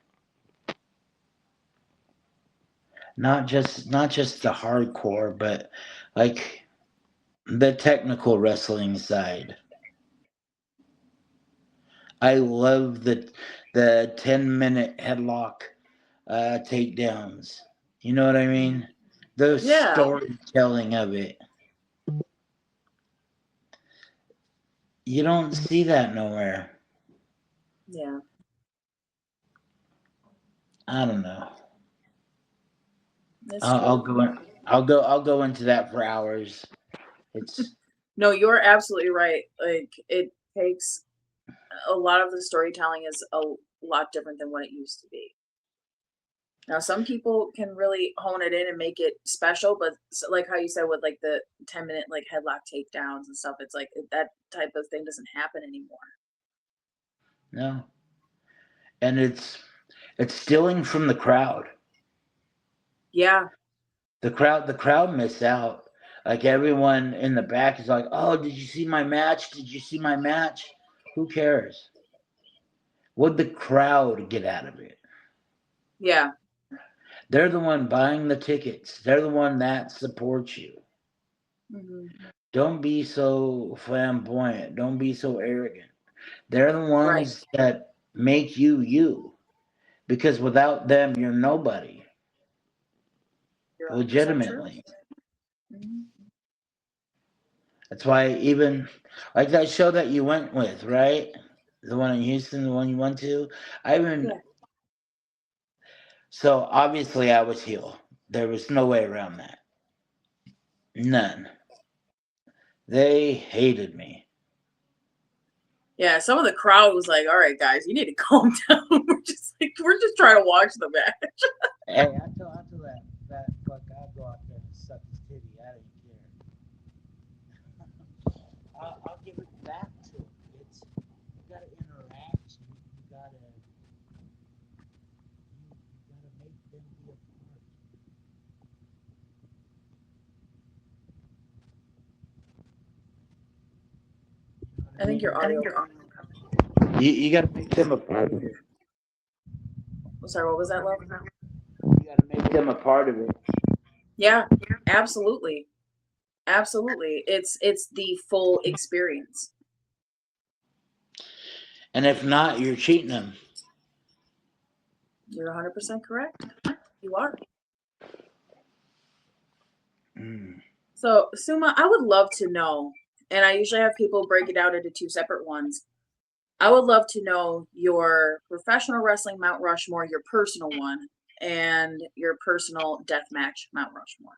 Not just the hardcore, but like the technical wrestling side. I love the 10-minute headlock takedowns. You know what I mean? The Yeah. storytelling of it. You don't see that nowhere. Yeah. I don't know. That's I'll true. go in, I'll go into that for hours. It's No, you're absolutely right. Like it takes a lot of the storytelling is a lot different than what it used to be. Now, some people can really hone it in and make it special, but like how you said with like the 10-minute like headlock takedowns and stuff, it's like that type of thing doesn't happen anymore. no, and it's stealing from the crowd. Yeah. The crowd miss out. Like everyone in the back is like, "Oh, did you see my match? Did you see my match?" Who cares? What'd the crowd get out of it? Yeah. They're the one buying the tickets. They're the one that supports you. Hmm. Don't be so flamboyant. Don't be so arrogant. They're the Right. ones that make you you. Because without them, you're nobody. You're 100% true. Legitimately. Hmm. That's why even like that show that you went with, right? The one in Houston, the one you went to. I even Yeah. so obviously I was heel. There was no way around that. None. They hated me. Yeah. Some of the crowd was like, all right, guys, you need to calm down. We're just trying to watch the match. Hey, I told that fuck I'd go out there and suck his titty. I didn't care. I'll give it back to him. It's you gotta interact. You gotta make them be a part. I think your audio. You got to make them a part of it. Sorry, what was that, love? You got to make them a part of it. Yeah, absolutely, absolutely. It's the full experience. And if not, you're cheating them. You're 100% correct. You are. Mm. So, Suma, I would love to know, and I usually have people break it out into two separate ones. I would love to know your professional wrestling Mount Rushmore, your personal one, and your personal deathmatch Mount Rushmore.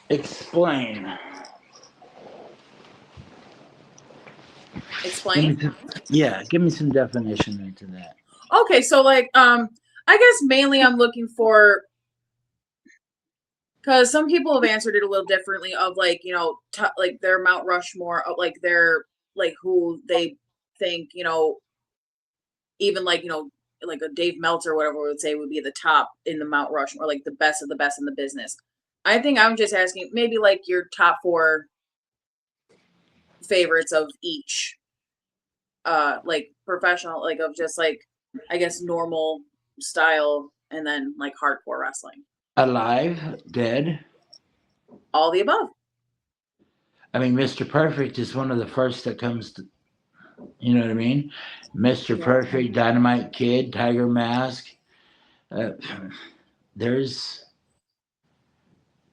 Explain. Explain. Give me some definition into that. Okay, so like, I guess mainly I'm looking for, because some people have answered it a little differently of like, like their Mount Rushmore of like their, like who they think, even like, like a Dave Meltzer or whatever would say would be the top in the Mount Rushmore, like the best of the best in the business. I think I'm just asking maybe like your top four favorites of each, like professional, like of just like, I guess normal style and then like hardcore wrestling. Alive, dead. All the above. I mean, Mr. Perfect is one of the first that comes to, you know what I mean? Mr. Yeah. Perfect, Dynamite Kid, Tiger Mask. Uh, there's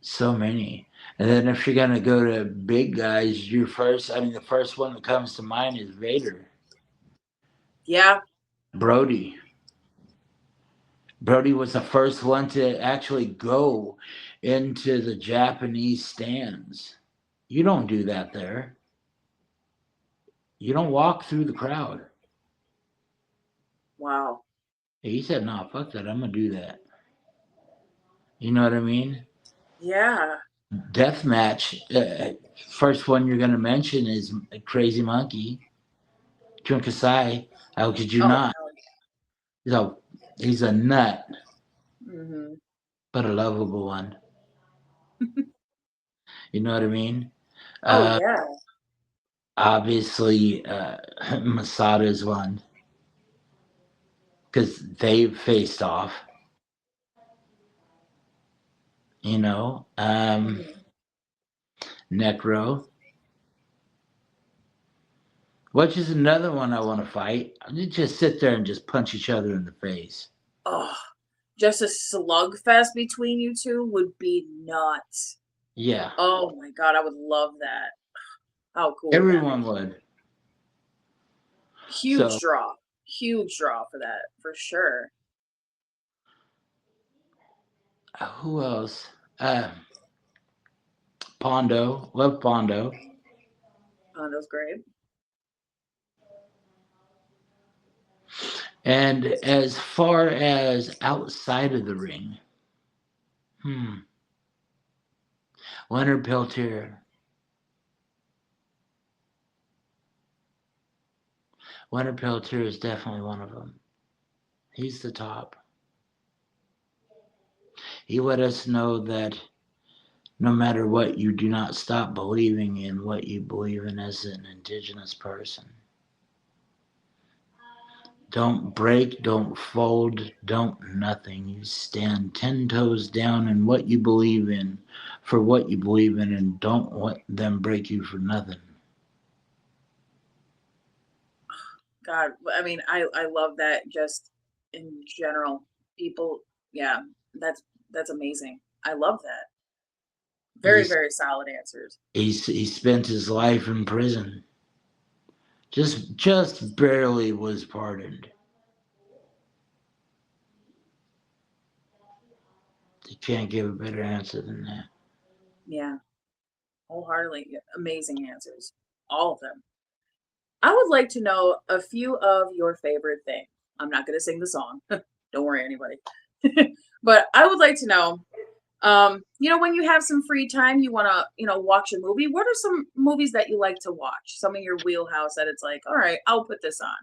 so many. And then if you're going to go to big guys, the first one that comes to mind is Vader. Yeah. Brody. Brody was the first one to actually go into the Japanese stands. You don't do that there. You don't walk through the crowd. Wow. He said, "No, fuck that. I'm gonna do that." You know what I mean? Yeah. Death match. First one you're gonna mention is Crazy Monkey, Chunkasai. How could you Oh, not? hell He's a he's a nut, yeah. Mm-hmm. but a lovable one. You know what I mean? Oh, Uh, yeah. obviously, Masada's one because they've faced off. You know, Mm-hmm. Necro, which is another one I want to fight. You just sit there and just punch each other in the face. Oh, just a slugfest between you two would be nuts. Yeah, Oh my God, I would love that. How cool would that be? everyone would. Huge So, draw. Huge draw for that, for sure. who else? Pondo, love Pondo. Hondo's great. And as far as outside of the ring, Leonard Peltier. Leonard Peltier is definitely one of them. He's the top. He let us know that no matter what, you do not stop believing in what you believe in as an indigenous person. Don't break, don't fold, don't nothing. You stand 10 toes down in what you believe in for what you believe in, and don't let them break you for nothing. God, I mean, I love that just in general. People, yeah, that's amazing. I love that. Very, He's, very solid answers. he spent his life in prison. Just barely was pardoned. You can't give a better answer than that. Yeah, wholeheartedly amazing answers. All of them. I would like to know a few of your favorite things. I'm not going to sing the song. Don't worry, anybody. But I would like to know, when you have some free time, you want to, watch a movie. What are some movies that you like to watch? Some in your wheelhouse that it's like, all right, I'll put this on.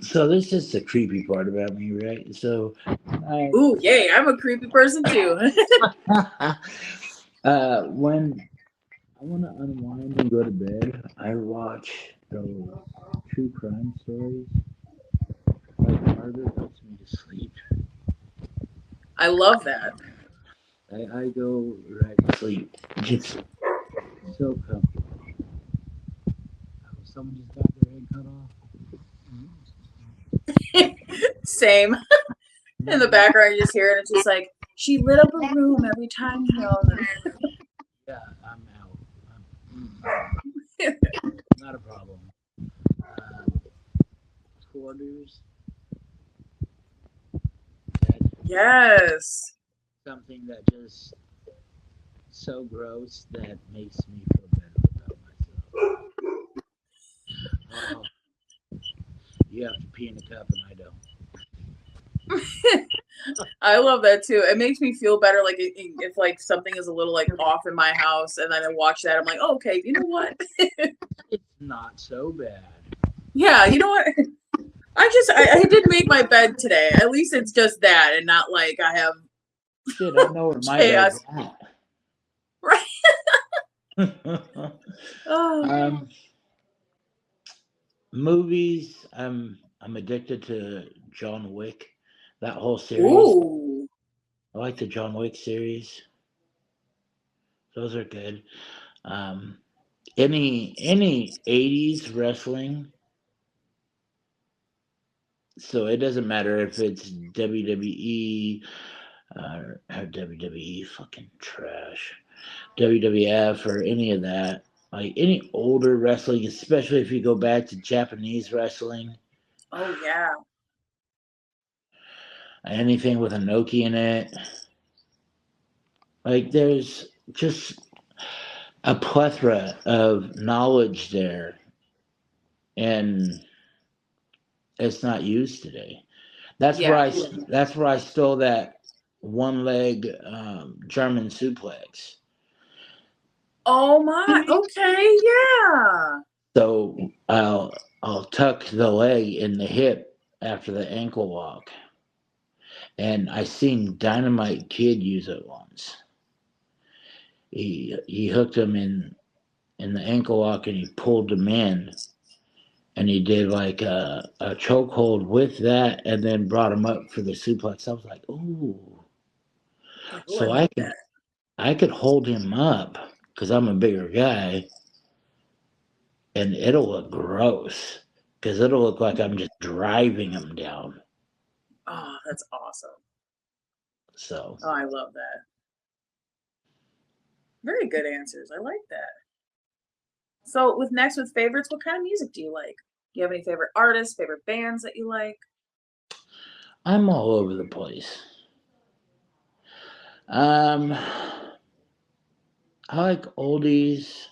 So this is the creepy part about me, right? So I Ooh, yay! I'm a creepy person too. when I want to unwind and go to bed. I watch those true crime stories. Like murder puts me to sleep. I love that. I go right to sleep. Just so comfortable. Oh, someone just got their head cut off. Same. In the Mm, background, you just hear it. It's just like she lit up a room every time, yeah, I'm out. Not a problem. Um, Quarters. That's Yes. something that just so gross that makes me feel better about myself. Oh, you have to pee in a cup and I don't. I love that too. It makes me feel better, like if like something is a little like off in my house, and then I watch that, I'm like, oh, okay, you know what? It's not so bad. Yeah, you know what? I did make my bed today. At least it's just that, and not like I have Shit, I know where my bed's chaos. Right? at. Oh, um, Movies. I'm addicted to John Wick. That whole series. ooh, I like the John Wick series. Those are good. Um, any '80s wrestling. So it doesn't matter if it's WWE or WWE fucking trash, WWF or any of that. Like any older wrestling, especially if you go back to Japanese wrestling, oh yeah, anything with a Noki in it. Like there's just a plethora of knowledge there, and it's not used today. That's where yeah. I stole that one leg German suplex. Oh my, okay, yeah. So I'll tuck the leg in the hip after the ankle lock, and I seen Dynamite Kid use it once. He hooked him in the ankle lock and he pulled him in, and he did like a chokehold with that, and then brought him up for the suplex. I was like, ooh, Like, oh, I so like that. I could hold him up because I'm a bigger guy, and it'll look gross because it'll look like I'm just driving him down. Oh, that's awesome. So Oh, I love that. Very good answers. I like that. So, with favorites, what kind of music do you like? Do you have any favorite artists, favorite bands that you like? I'm all over the place. Um, I like oldies.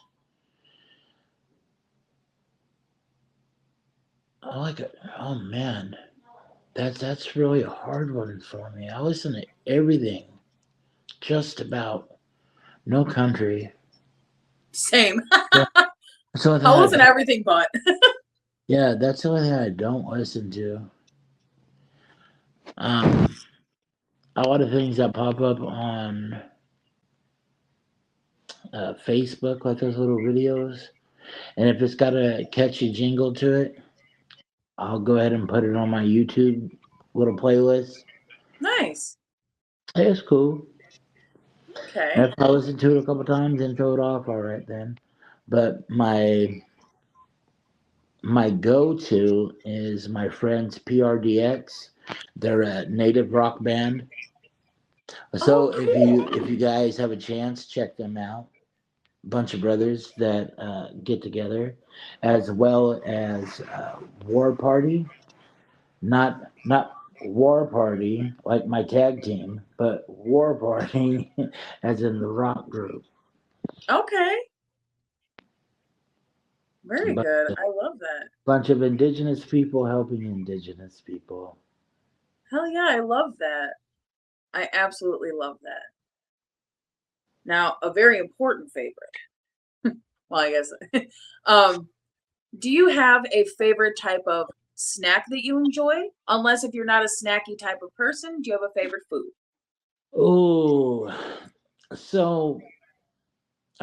I like it. Oh man, that's really a hard one for me. I listen to everything, just about. No country. Same. Yeah, that's the only thing I'll I listen to don't. everything but. Yeah, that's the only thing I don't listen to. Um, a lot of things that pop up on Facebook, like those little videos, and if it's got a catchy jingle to it, I'll go ahead and put it on my YouTube little playlist. Nice. Hey, it's cool. And Okay. if I listen to it a couple times and throw it off, all right then. But my go to is my friends PRDX. They're a native rock band. Oh, So cool. if you guys have a chance, check them out. Bunch of brothers that get together, as well as War Party. Not War Party like my tag team, but War Party as in the rock group. Okay. Very But good. I love that. bunch of indigenous people helping indigenous people. Hell yeah, I love that. I absolutely love that. Now, a very important favorite. Well, I guess. um, do you have a favorite type of snack that you enjoy? Unless if you're not a snacky type of person, do you have a favorite food? Oh, so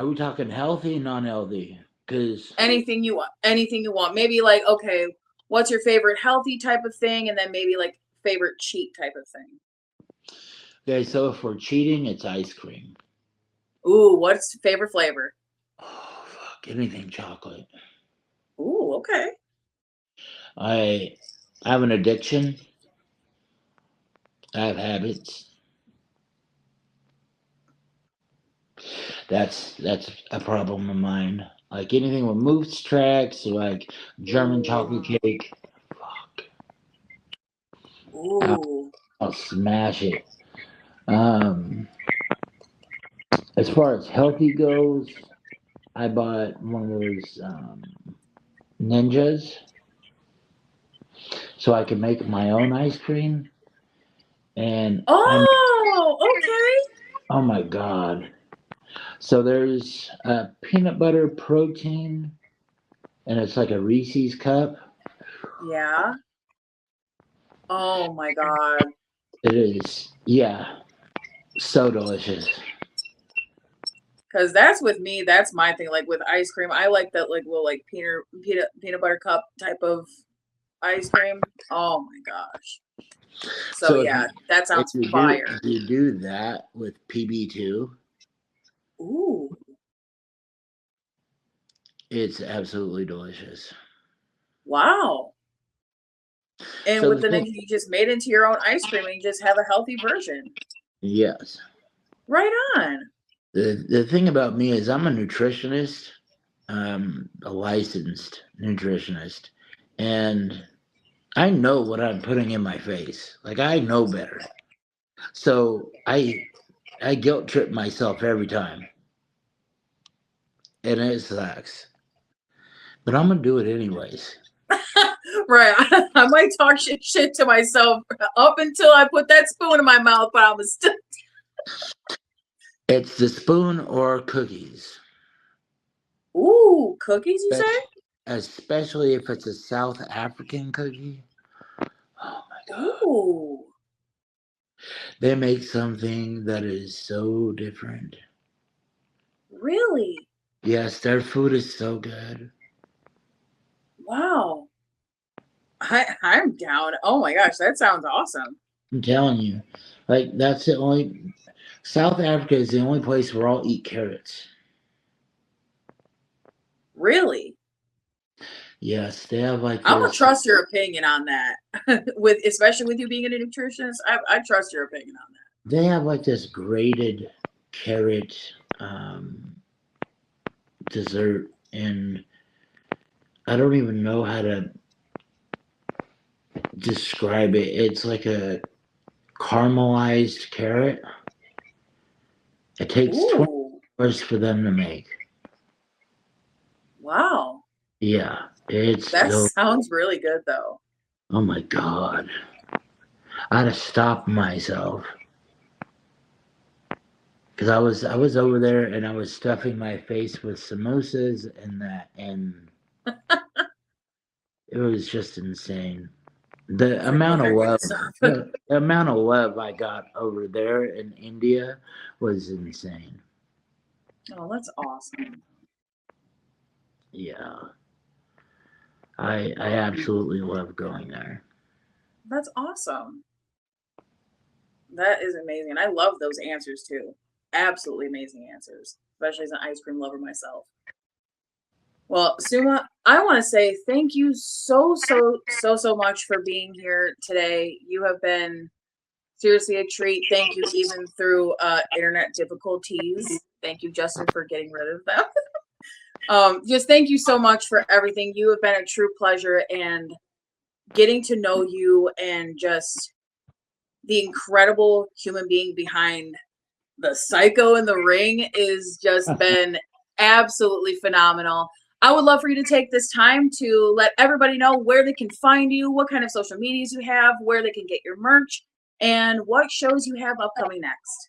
Are we talking healthy, non-healthy? Because Anything you want. Anything you want. Maybe like, okay, what's your favorite healthy type of thing? And then maybe like favorite cheat type of thing. okay, so if we're cheating, it's ice cream. Ooh, what's favorite flavor? Oh fuck, anything chocolate. Ooh, okay. I have an addiction. I have habits. That's a problem of mine. Like anything with moose tracks, like German Ooh. chocolate cake. Fuck, I'll, Ooh. I'll smash it. Um, as far as healthy goes, I bought one of those ninjas so I can make my own ice cream. And I'm Oh, okay. oh my god! So there's peanut butter protein, and it's like a Reese's cup. Yeah. Oh my God. It is, yeah, so delicious. Cause that's with me, that's my thing. Like with ice cream, I like that like little like peanut butter cup type of ice cream. Oh my gosh. So So yeah, that if sounds fire. you do that with PB2, Ooh. it's absolutely delicious. Wow. And So with the the thing, ninja, you just made into your own ice cream and you just have a healthy version. yes, Right on. the thing about me is I'm a nutritionist, a licensed nutritionist, and I know what I'm putting in my face. Like I know better. So I guilt trip myself every time, and it sucks. But I'm gonna do it anyways. Right. I might talk shit to myself up until I put that spoon in my mouth, but I'm still. It's the spoon or cookies, Ooh, cookies, you say? especially, especially if it's a South African cookie. Oh my god, Ooh, they make something that is so different. really? Yes, their food is so good. Wow. I'm down. Oh my gosh, that sounds awesome. I'm telling you, like that's the only South Africa is the only place where I'll eat carrots. Really? Yes, they have like I'm gonna this. trust your opinion on that. With especially with you being a nutritionist, I trust your opinion on They have like this grated carrot um, dessert, and I don't even know how to describe it. It's like a caramelized carrot. It that. takes 20 Ooh, hours for them to make. wow. Yeah, it's That so. sounds really good though. Oh my god, I had to stop myself because I was over there and I was stuffing my face with samosas and that, and it was just insane. The It's like, amount look, of I love, can't stop. the amount of love I got over there in India was insane. Oh, that's awesome. Yeah, I absolutely love going there. That's awesome. That is amazing. I love those answers too. Absolutely amazing answers, especially as an ice cream lover myself. Well, Suma, I want to say thank you so much for being here today. You have been seriously a treat. Thank you, even through internet difficulties. Thank you, Justin, for getting rid of them. Just thank you so much for everything. You have been a true pleasure, and getting to know you and just the incredible human being behind the psycho in the ring is just been absolutely phenomenal. I would love for you to take this time to let everybody know where they can find you, what kind of social medias you have, where they can get your merch, and what shows you have upcoming next.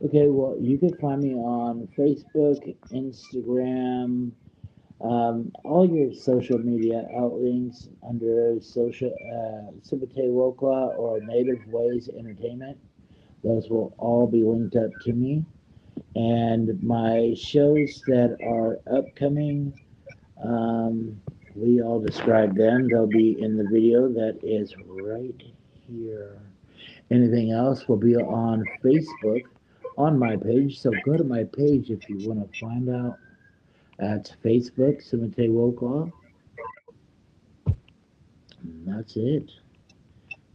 Okay, well, you can find me on Facebook, Instagram, all your social media outlets under social Subate Wokla or Native Ways Entertainment. Those will all be linked up to me. And my shows that are upcoming, um, we all describe them. They'll be in the video that is right here. Anything else will be on Facebook on my page. So go to my page if you want to find out. That's Facebook, Sumate Woklaw. That's it.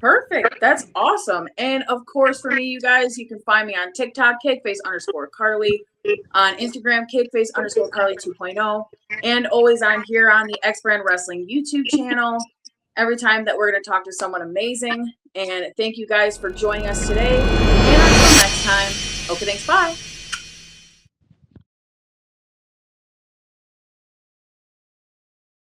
Perfect. That's awesome. And of course, for me, you guys, you can find me on TikTok, Kakeface_Karlee, on Instagram, Kakeface_Karlee 2.0, and always on here on the X Brand Wrestling YouTube channel. Every time that we're going to talk to someone amazing. And thank you guys for joining us today. And until next time, okay, thanks. Bye.